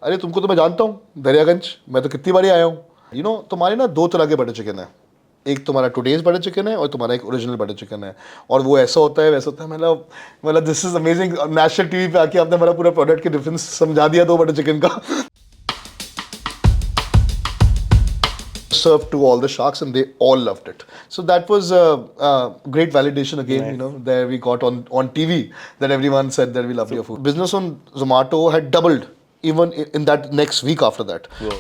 अरे तुमको तो मैं जानता हूँ, दरियागंज, मैं तो कितनी बारी आया हूँ. तुम्हारे ना दो तरह के बटर चिकन है. एक तुम्हारा टुडेज बटर चिकन है और तुम्हारा एक ओरिजिनल बटर चिकन है. और वो ऐसा होता है वैसा होता है. मतलब this is amazing. National TV पे आके आपने हमारा पूरा प्रोडक्ट के डिफरेंस समझा दिया दो बटर चिकन का. Served to all the sharks and they all loved it. So that was great validation again. Nice. There we got on TV that everyone said that we love your food. Business on Zomato had doubled even in that next week after that. Wow.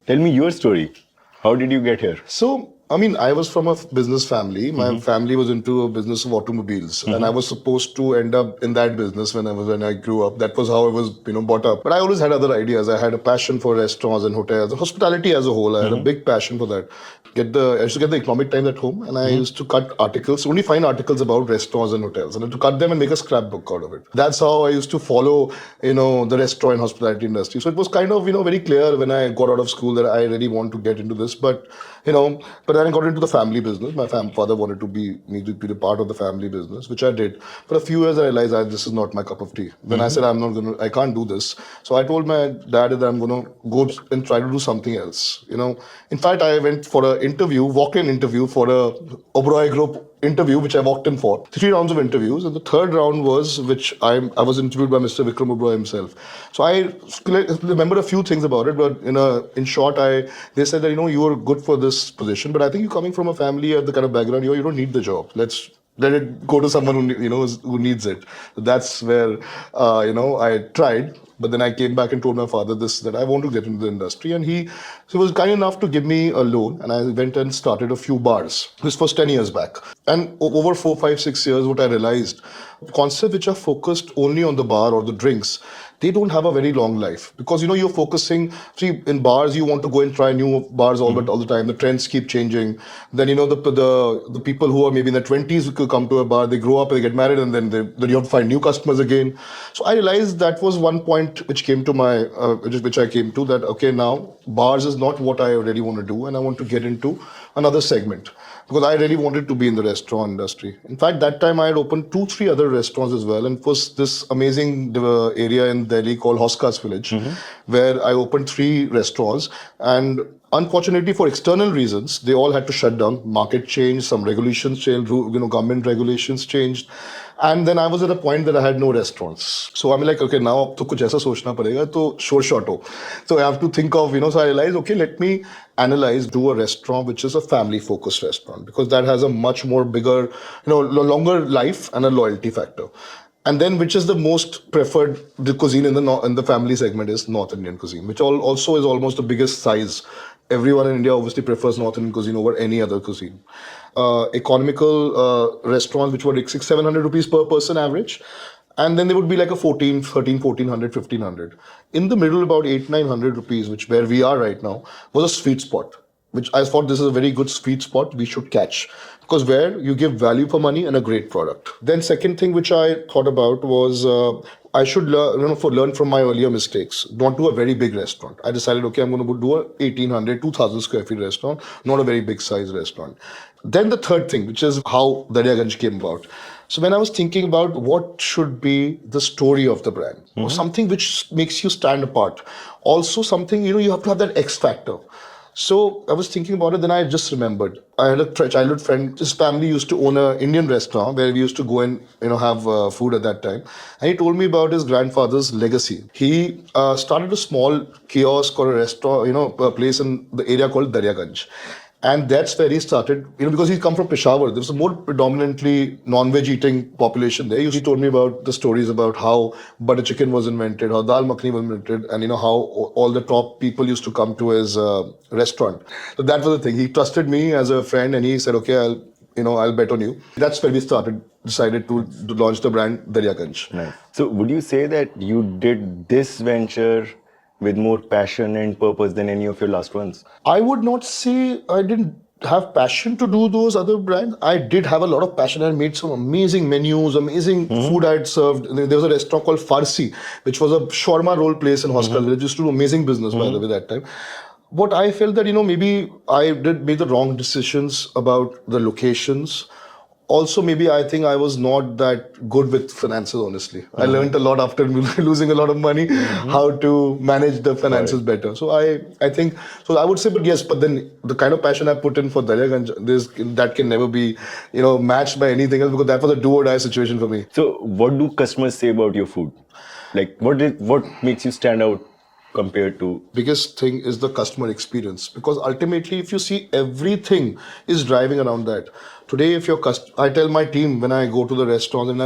Tell me your story. How did you get here? So, I mean, I was from a business family. My family was into a business of automobiles, and I was supposed to end up in that business when I grew up. That was how I was, brought up. But I always had other ideas. I had a passion for restaurants and hotels, hospitality as a whole. I had a big passion for that. I used to get the Economic Times at home, and I used to cut articles, only find articles about restaurants and hotels, and I had to cut them and make a scrapbook out of it. That's how I used to follow, the restaurant and hospitality industry. So it was kind of, very clear when I got out of school that I really want to get into this. But then I got into the family business. My father wanted me to be a part of the family business, which I did. For a few years, I realized this is not my cup of tea. Then I said, I can't do this. So I told my dad that I'm going to go and try to do something else. In fact, I went for an interview, walk-in interview for a Oberoi Group interview, which I walked in for. 3 rounds of interviews, and the third round was which I was interviewed by Mr. Vikram Oberoi himself. So I remember a few things about it, but in short, they said that you are good for this position, but I think you're coming from a family of the kind of background you don't need the job. Let's let it go to someone who needs it. So that's where I tried. But then I came back and told my father that I want to get into the industry, and he was kind enough to give me a loan, and I went and started a few bars. This was 10 years back, and over 4, 5, 6 years, what I realized, concepts which are focused only on the bar or the drinks, they don't have a very long life, because you're focusing. See, in bars you want to go and try new bars all the time. The trends keep changing. Then the people who are maybe in their 20s who come to a bar, they grow up, they get married, and then you have to find new customers again. So I realized that was one point which came to my which I came to, that okay, now bars is not what I really want to do, and I want to get into another segment, because I really wanted to be in the restaurant industry. In fact, that time I had opened 2, 3 other restaurants as well, and it was this amazing area in Delhi called Hoskas Village, where I opened 3 restaurants, and unfortunately, for external reasons, they all had to shut down. Market changed, some regulations changed, government regulations changed. And then I was at a point that I had no restaurants. So I'm like, okay, now to kuch aisa sochna padega, to sure shot ho. So I have to think of, so I realized, okay, let me do a restaurant which is a family focused restaurant, because that has a much more bigger, longer life and a loyalty factor. And then, which is the most preferred cuisine in the family segment, is North Indian cuisine, which also is almost the biggest size. Everyone in India obviously prefers North Indian cuisine over any other cuisine. Economical restaurants which were like 600-700 rupees per person average, and then there would be like a 1400, 1500. In the middle, about 800-900 rupees, which where we are right now, was a sweet spot, which I thought this is a very good sweet spot we should catch, because where you give value for money and a great product. Then second thing which I thought about was I should learn from my earlier mistakes. Don't do a very big restaurant. I decided, okay, I'm going to do a 1800, 2000 square feet restaurant, not a very big size restaurant. Then the third thing, which is how Dariaganj came about. So when I was thinking about what should be the story of the brand, or something which makes you stand apart, also something, you have to have that X factor. So I was thinking about it, then I just remembered. I had a childhood friend, his family used to own an Indian restaurant where we used to go and have food at that time. And he told me about his grandfather's legacy. He started a small kiosk or a restaurant, a place in the area called Dariaganj. And that's where he started, because he come from Peshawar. There was a more predominantly non-veg eating population there. He told me about the stories about how butter chicken was invented, how dal makhani was invented, and how all the top people used to come to his restaurant. So that was the thing. He trusted me as a friend, and he said, okay, I'll bet on you. That's where we decided to launch the brand Dariaganj. Nice. So would you say that you did this venture with more passion and purpose than any of your last ones? I would not say I didn't have passion to do those other brands. I did have a lot of passion. I made some amazing menus, amazing food I had served. There was a restaurant called Farsi, which was a shawarma roll place in Hostel Village. Used to do amazing business, by the way, that time. what I felt that, maybe I did make the wrong decisions about the locations. Also, maybe I think I was not that good with finances, honestly. I learned a lot after losing a lot of money, how to manage the finances better. So I think, so I would say, but yes, but then the kind of passion I put in for Daryaganj, that can never be, matched by anything else, because that was a do or die situation for me. So, what do customers say about your food? Like, what makes you stand out compared to? Biggest thing is the customer experience, because ultimately if you see, everything is driving around that. Today, if I tell my team when I go to the restaurant, and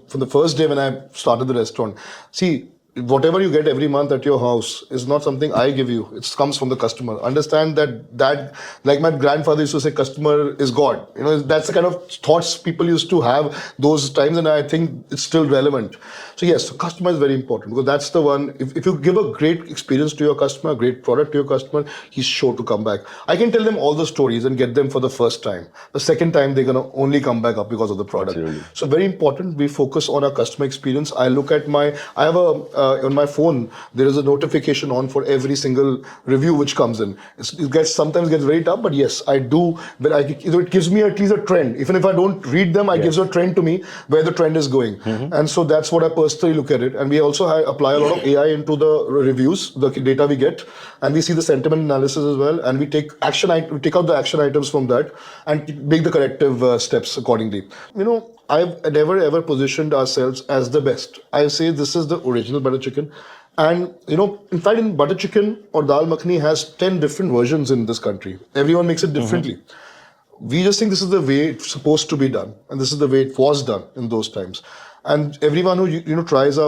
from the first day when I started the restaurant, see, whatever you get every month at your house is not something I give you. It comes from the customer. Understand that, like my grandfather used to say, customer is God. That's the kind of thoughts people used to have those times, and I think it's still relevant. So yes, the customer is very important, because that's the one. If you give a great experience to your customer, a great product to your customer, he's sure to come back. I can tell them all the stories and get them for the first time. The second time, they're gonna only come back up because of the product. Absolutely. So very important. We focus on our customer experience. I look at I have on my phone, there is a notification on for every single review which comes in. Sometimes gets very tough, but yes, I do. But it gives me at least a trend. Even if I don't read them, it gives a trend to me where the trend is going. And so that's what I personally look at it. And we also apply a lot of AI into the reviews, the data we get, and we see the sentiment analysis as well. And we take we take out the action items from that and make the corrective steps accordingly. I've never ever positioned ourselves as the best. I say this is the original butter chicken. And, in fact, in butter chicken or dal makhani has 10 different versions in this country. Everyone makes it differently. We just think this is the way it's supposed to be done. And this is the way it was done in those times. And everyone who, tries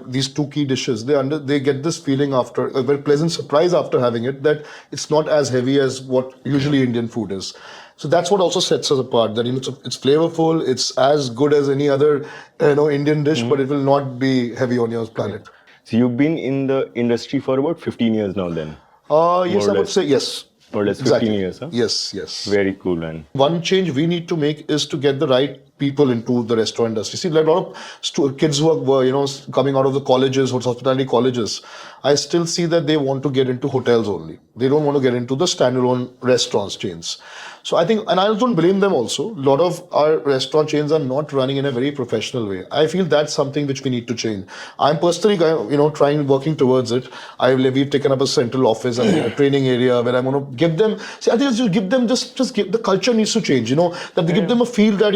these two key dishes, they get this feeling after, a very pleasant surprise after having it, that it's not as heavy as what usually Indian food is. So that's what also sets us apart, that it's flavorful, it's as good as any other Indian dish, but it will not be heavy on your palate. So you've been in the industry for about 15 years now then? Yes, I would say yes. More or less 15 years, huh? Yes. Very cool, man. One change we need to make is to get the right people into the restaurant industry. See, like a lot of kids who are, coming out of the colleges, hospitality colleges, I still see that they want to get into hotels only. They don't want to get into the standalone restaurants chains. So I think, and I don't blame them also, a lot of our restaurant chains are not running in a very professional way. I feel that's something which we need to change. I'm personally, working towards it. We've taken up a central office and a training area where I'm going to give them, I think just give them, the culture needs to change, that they give them a feel that,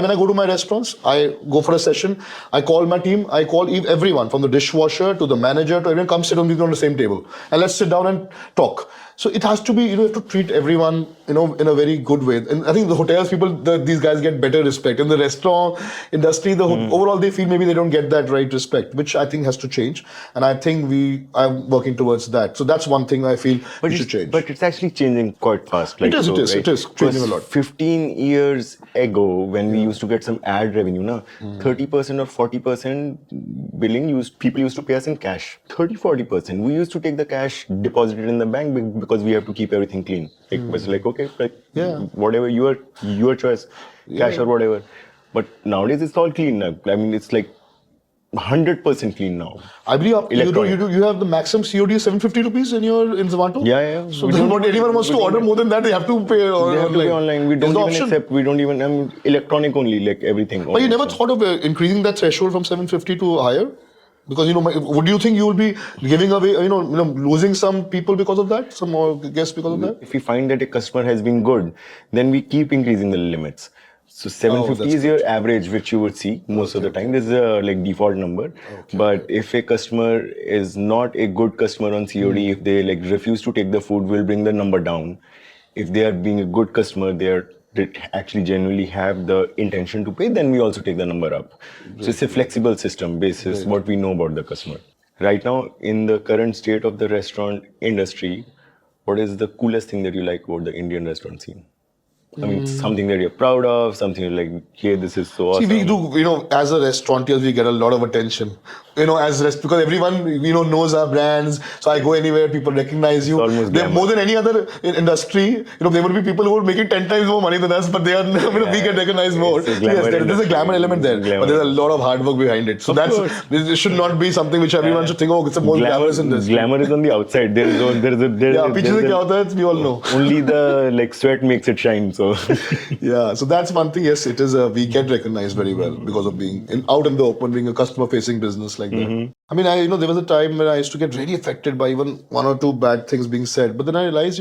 when I go to my restaurants, I go for a session, I call my team, I call everyone from the dishwasher to the manager to everyone, come sit on the same table and let's sit down and talk. So it has to be, you have to treat everyone, in a very good way. And I think the hotels people, these guys get better respect. In the restaurant industry, overall they feel maybe they don't get that right respect, which I think has to change. And I think I'm working towards that. So that's one thing I feel we should change. But it's actually changing quite fast. It is changing a lot. 15 years ago, when we used to get some ad revenue, 30% or 40% billing, people used to pay us in cash. 30-40%. We used to take the cash, deposit it in the bank because we have to keep everything clean. It's like, okay, whatever, your choice, cash or whatever. But nowadays it's all clean now. I mean, it's like 100% clean now. I believe you have the maximum COD 750 rupees in Zomato? Yeah. So not anyone wants to order more than that, they have to pay online. They have to pay online. We don't even accept, electronic only, like everything. But you never thought of increasing that threshold from 750 to higher? Because, would you think you will be giving away, losing some people because of that? Some more guests because of that? If we find that a customer has been good, then we keep increasing the limits. So 750 is your average, which you would see most of the time. This is a default number. But if a customer is not a good customer on COD, if they refuse to take the food, we'll bring the number down. If they are being a good customer, they actually genuinely have the intention to pay, then we also take the number up. So it's a flexible system basis what we know about the customer. Right now, in the current state of the restaurant industry, what is the coolest thing that you like about the Indian restaurant scene? I mean, something that you're proud of, something you're like, yeah, this is so See, awesome. we do, as a restaurateurs, we get a lot of attention. Because everyone, knows our brands. So I go anywhere, people recognize you. almost They're glamour. more than any other industry. There would be people who are making 10 times more money than us, but they are, we get recognized more. It's a So glamour yes, there's a glamour industry. element there, Glamour but there's a lot of hard work behind it. So course. this should not be something which everyone should think, oh, it's the most glamorous industry. Glamour is on the outside. There's Yeah, पीछे से क्या होता है, we all know. only the like sweat makes it shine. So Yeah, so that's one thing. Yes, it is. We get recognized very well because of being out in the open, being a customer-facing business like that. I mean, there was a time when I used to get really affected by even one or two bad things being said. But then I realized,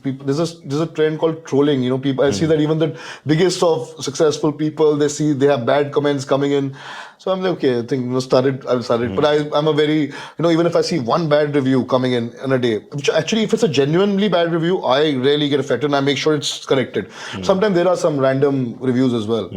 people, there's a trend called trolling. People. I see that even the biggest of successful people, they have bad comments coming in. So I'm like, okay, I think I've started. But I'm a very, even if I see one bad review coming in a day, which actually, if it's a genuinely bad review, I rarely get affected and I make sure it's corrected. Sometimes there are some random reviews as well.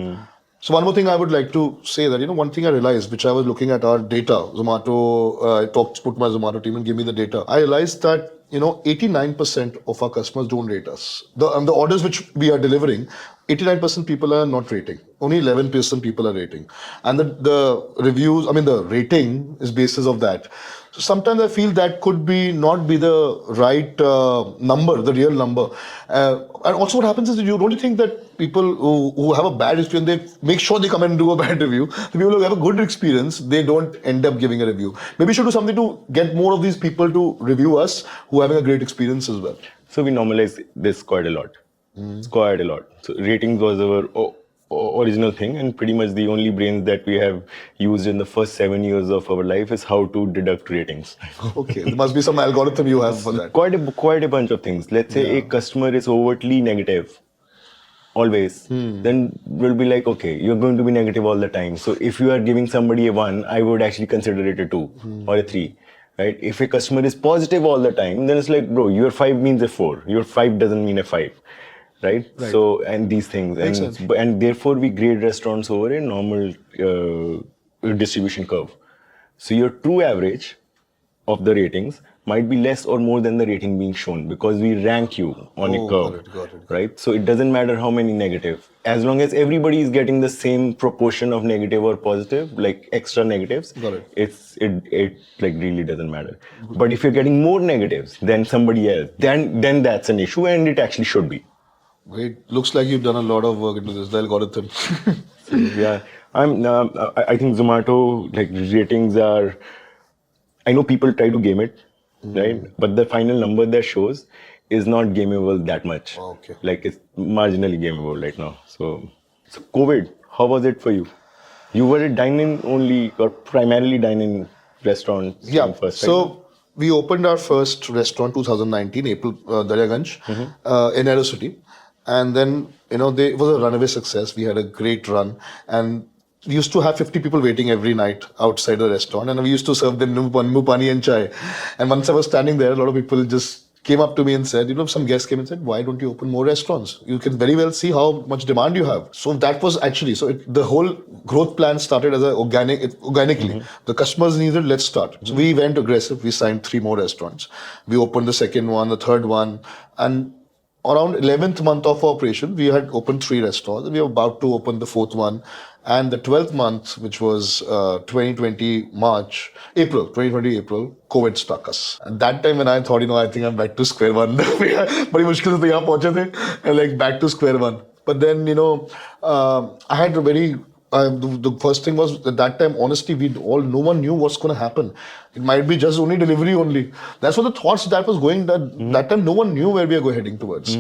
So one more thing I would like to say that, one thing I realized, which I was looking at our data, Zomato, spoke to my Zomato team and give me the data. I realized that, 89% of our customers don't rate us. The orders which we are delivering, 89% people are not rating. Only 11% people are rating. And the reviews, the rating is basis of that. So sometimes I feel that could not be the right number, the real number. And also what happens is, don't you think that people who have a bad experience, they make sure they come and do a bad review. The people who have a good experience, they don't end up giving a review. Maybe we should do something to get more of these people to review us who are having a great experience as well. So we normalize this quite a lot. It's quite a lot. So ratings was our original thing, and pretty much the only brains that we have used in the first 7 years of our life is how to deduct ratings. Okay, there must be some algorithm you have for that. Quite a bunch of things. Let's say a customer is overtly negative, always, then we'll be like, okay, you're going to be negative all the time. So if you are giving somebody a 1, I would actually consider it a 2 or a 3. Right? If a customer is positive all the time, then it's like, bro, your 5 means a 4. Your 5 doesn't mean a 5. Right? So, and these things. And therefore, we grade restaurants over a normal distribution curve. So your true average of the ratings might be less or more than the rating being shown because we rank you on a curve. Got it. Right? So it doesn't matter how many negative. As long as everybody is getting the same proportion of negative or positive, like extra negatives, Got it. it like really doesn't matter. But if you're getting more negatives than somebody else, then that's an issue, and it actually should be. Great. Looks like you've done a lot of work into this, the algorithm. Yeah, I think Zomato, like, ratings are. I know people try to game it, right? But the final number that shows is not gameable that much. Okay. Like, it's marginally gameable right now. So COVID, how was it for you? You were a dine-in only or primarily dine-in restaurant? Yeah. First, So we opened our first restaurant 2019, April, Daryaganj, in Aero City. And then, it was a runaway success. We had a great run. And we used to have 50 people waiting every night outside the restaurant. And we used to serve them nimbu pani and chai. And once I was standing there, a lot of people just came up to me and said, some guests came and said, why don't you open more restaurants? You can very well see how much demand you have. So that was actually, the whole growth plan started as organically. The customers needed, let's start. So we went aggressive. We signed 3 more restaurants. We opened the second one, the third one. And around 11th month of operation, we had opened 3 restaurants. We were about to open the 4th one. And the 12th month, which was 2020 April, COVID struck us. And that time when I thought, I think I'm back to square one. Badi mushkil se to yahan pahunche the, and like back to square one. But then, I had a very, the first thing was at that time, honestly, no one knew what's going to happen. It might be just only delivery only. That's what the thoughts that was going, that time no one knew where we are heading towards.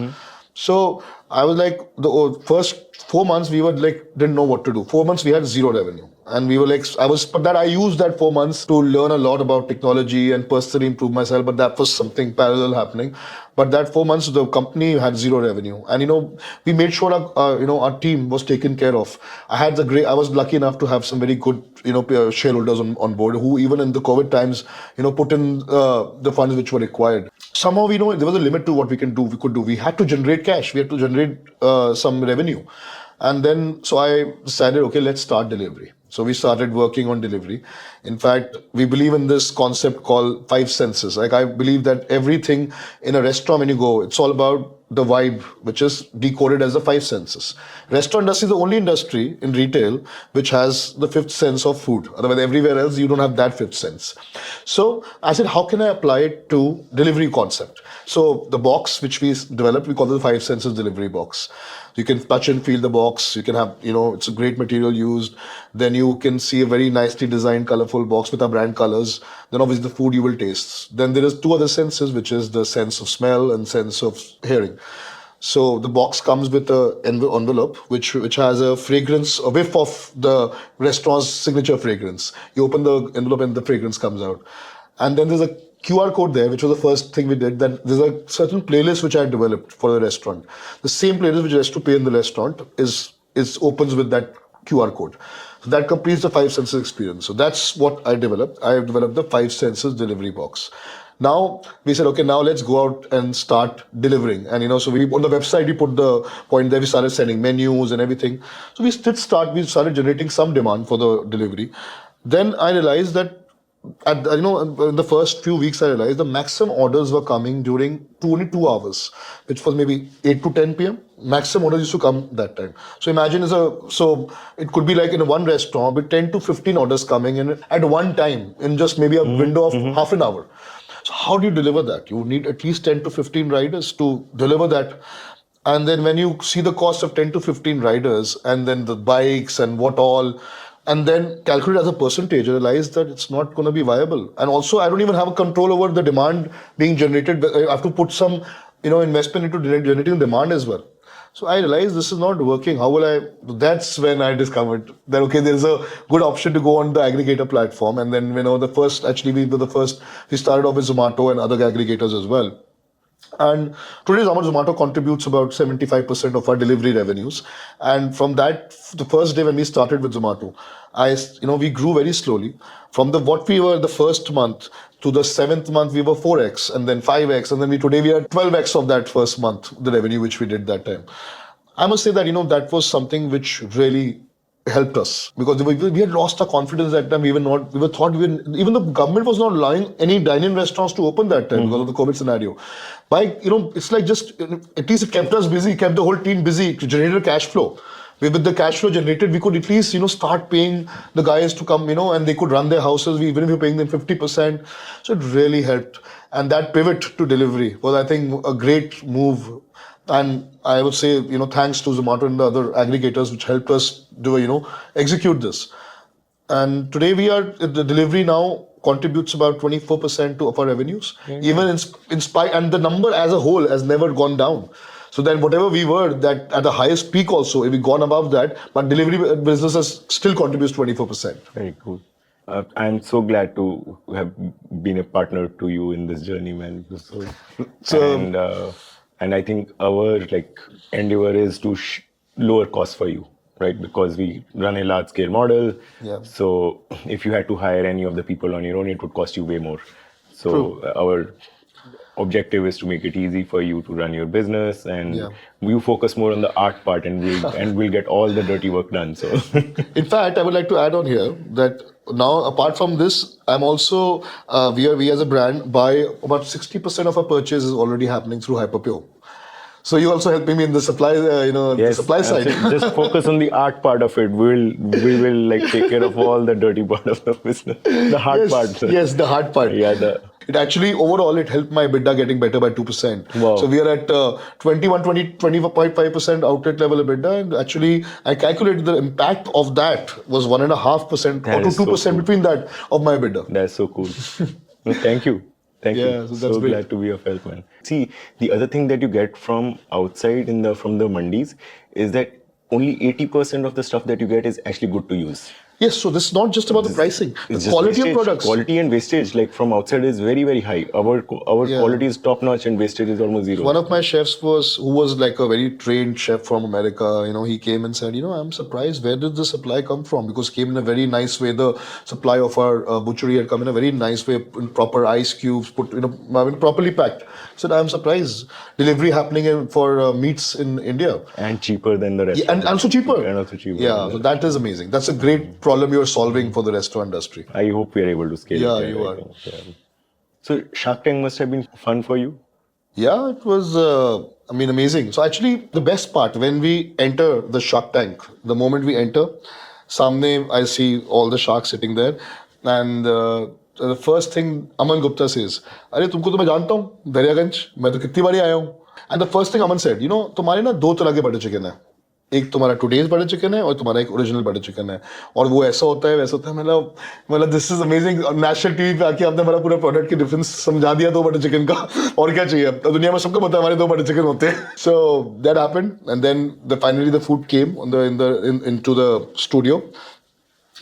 So I was like, the first 4 months we were like, didn't know what to do. 4 months we had 0 revenue. And we were like, I used that 4 months to learn a lot about technology and personally improve myself. But that was something parallel happening. But that 4 months, the company had 0 revenue. And, we made sure our team was taken care of. I was lucky enough to have some very good, shareholders on board who even in the COVID times, put in the funds which were required. Somehow, there was a limit to what we could do. We had to generate cash. We had to generate some revenue. And then, so I decided, okay, let's start delivery. So we started working on delivery. In fact, we believe in this concept called 5 senses. Like, I believe that everything in a restaurant when you go, it's all about the vibe, which is decoded as the five senses. Restaurant industry is the only industry in retail which has the fifth sense of food. Otherwise, everywhere else you don't have that fifth sense. So I said, how can I apply it to delivery concept? So the box which we developed, we call it the five senses delivery box. You can touch and feel the box. You can have, it's a great material used. Then you can see a very nicely designed, colorful box with our brand colors. Then obviously the food you will taste. Then there is two other senses, which is the sense of smell and sense of hearing. So the box comes with a envelope which has a fragrance, a whiff of the restaurant's signature fragrance. You open the envelope and the fragrance comes out. And then there's a QR code there, which was the first thing we did. That there's a certain playlist which I developed for the restaurant. The same playlist which has to pay in the restaurant is opens with that QR code. So that completes the five senses experience. So that's what I developed. I have developed the five senses delivery box. Now we said, okay, now let's go out and start delivering. And so we on the website we put the point there. We started sending menus and everything. So we started generating some demand for the delivery. Then I realized that in the first few weeks, I realized the maximum orders were coming during only 2 hours, which was maybe 8 to 10 p.m. Maximum orders used to come that time. So imagine so it could be like in one restaurant with 10 to 15 orders coming in at one time in just maybe a window of half an hour. So how do you deliver that? You need at least 10 to 15 riders to deliver that. And then when you see the cost of 10 to 15 riders and then the bikes and what all, and then calculate as a percentage, I realize that it's not going to be viable. And also, I don't even have a control over the demand being generated. I have to put some, investment into generating demand as well. So I realized this is not working. How will I? That's when I discovered that, okay, there's a good option to go on the aggregator platform. And then, we were the first, we started off with Zomato and other aggregators as well. And today, Zomato contributes about 75% of our delivery revenues. And from that, the first day when we started with Zomato, we grew very slowly. From what we were the first month to the 7th month, we were 4x and then 5x. And then today we are 12x of that first month, the revenue which we did that time. I must say that, that was something which really helped us because we had lost our confidence that time. Even the government was not allowing any dine-in restaurants to open that time because of the COVID scenario. It's like just, at least it kept us busy, kept the whole team busy to generate a cash flow. With the cash flow generated, we could at least, start paying the guys to come, and they could run their houses. Even if we were paying them 50%. So it really helped. And that pivot to delivery was, I think, a great move. And I would say, thanks to Zomato and the other aggregators which helped us execute this. And today the delivery now contributes about 24% of our revenues. Mm-hmm. Even in spite, and the number as a whole has never gone down. So then whatever we were, that at the highest peak also, if we gone above that, but delivery businesses still contributes 24%. Very cool. I'm so glad to have been a partner to you in this journey, man. And I think our endeavor is to lower costs for you, right? Because we run a large scale model. Yeah. So if you had to hire any of the people on your own, it would cost you way more. So our objective is to make it easy for you to run your business, and you focus more on the art part, and we'll get all the dirty work done. So, in fact, I would like to add on here that now, apart from this, I'm also we as a brand buy about 60% of our purchase is already happening through Hyperpure. So you're also helping me in the supply, the supply side. Just focus on the art part of it. We will take care of all the dirty part of the business, the hard part. Yes, the hard part. Yeah. It actually, overall, it helped my EBITDA getting better by 2%. Wow. So we are at 25% outlet level EBITDA. And actually, I calculated the impact of that was 1.5% or to 2% between that of my EBITDA. That's so cool. Thank you. Thank you. So that's glad to be of help, man. See, the other thing that you get from outside from the mandis is that only 80% of the stuff that you get is actually good to use. Yes, so this is not just about the pricing. The quality of products. Quality and wastage, from outside, is very, very high. Our quality is top notch and wastage is almost zero. One of my chefs who was like a very trained chef from America. He came and said, I'm surprised, where did the supply come from? Because it came in a very nice way. The supply of our butchery had come in a very nice way, in proper ice cubes, properly packed. So I'm surprised. Delivery happening for meats in India. And cheaper than the rest. And also cheaper. And also cheaper. Yeah, so that is amazing. That's a great problem you're solving for the restaurant industry. I hope we are able to scale it. Yeah, you are. Yeah. So Shark Tank must have been fun for you? Yeah, it was. I mean, amazing. So actually, the best part when we enter the Shark Tank, the moment we enter, samne I see all the sharks sitting there, and the first thing Aman Gupta says, "अरे तुमको तो मैं जानता हूँ, दरियागंज, मैं तो कितनी बारी आया हूँ." And the first thing Aman said, तुम्हारे ना दो तरह के बटर चिकन है. एक तुम्हारा टुडेज बटर चिकन है और तुम्हारा एक ओरिजिनल बटर चिकन है, और वो ऐसा होता है वैसा होता है. मतलब this is amazing. National TV पे आके आपने हमारा पूरा प्रोडक्ट की डिफरेंस समझा दिया दो बटर चिकन का. और क्या चाहिए, अब दुनिया में सबको पता है हमारे दो बटर चिकन होते हैं. So that happened and then finally the food came into the studio.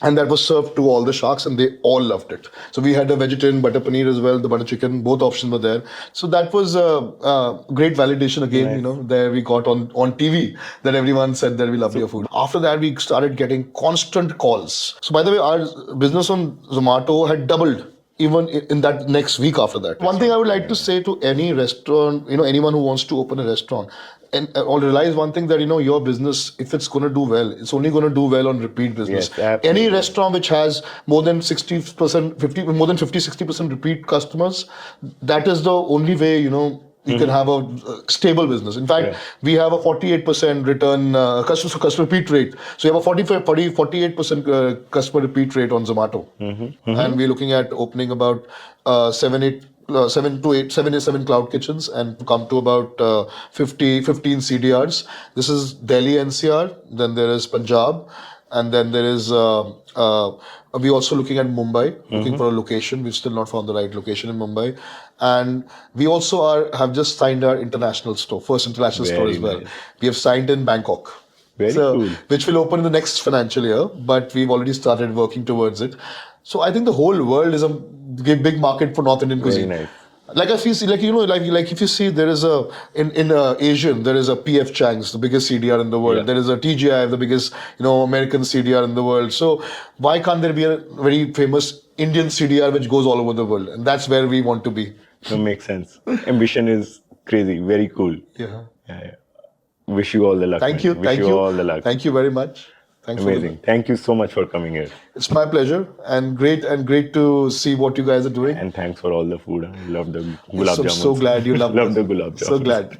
And that was served to all the sharks, and they all loved it. So we had a vegetarian butter paneer as well, the butter chicken, both options were there. So that was great validation again, Nice. there we got on TV that everyone said that we love your food. After that, we started getting constant calls. So by the way, our business on Zomato had doubled even in that next week after that. One thing I would like to say to any restaurant, anyone who wants to open a restaurant, and I'll realize one thing that your business, if it's going to do well, it's only going to do well on repeat business. Yes, absolutely. Any restaurant which has more than 60%, more than 50-60% repeat customers, that is the only way you can have a stable business. In fact, we have a 48% return customer repeat rate. So you have a 48% customer repeat rate on Zomato, and we're looking at opening about 7 cloud kitchens and come to about 15 CDRs. This is Delhi NCR, then there is Punjab, and then there is we're also looking at Mumbai, looking for a location. We've still not found the right location in Mumbai, and we also have just signed our international store, first international store as well. Nice. We have signed in Bangkok. Very cool. Which will open in the next financial year, but we've already started working towards it. So I think the whole world is a big market for North Indian cuisine. Very nice. Like I feel, like if you see, there is in Asian, there is a PF Chang's, the biggest CDR in the world. Yeah. There is a TGI, the biggest American CDR in the world. So why can't there be a very famous Indian CDR which goes all over the world? And that's where we want to be. That makes sense. Ambition is crazy. Very cool. Yeah. Yeah. Wish you all the luck. Thank you. Man. Wish you all the luck. Thank you very much. Thanks. Amazing. Thank you so much for coming here. It's my pleasure, and great to see what you guys are doing. And thanks for all the food. I love the gulab jamuns. So glad you love the gulab jamuns. So glad.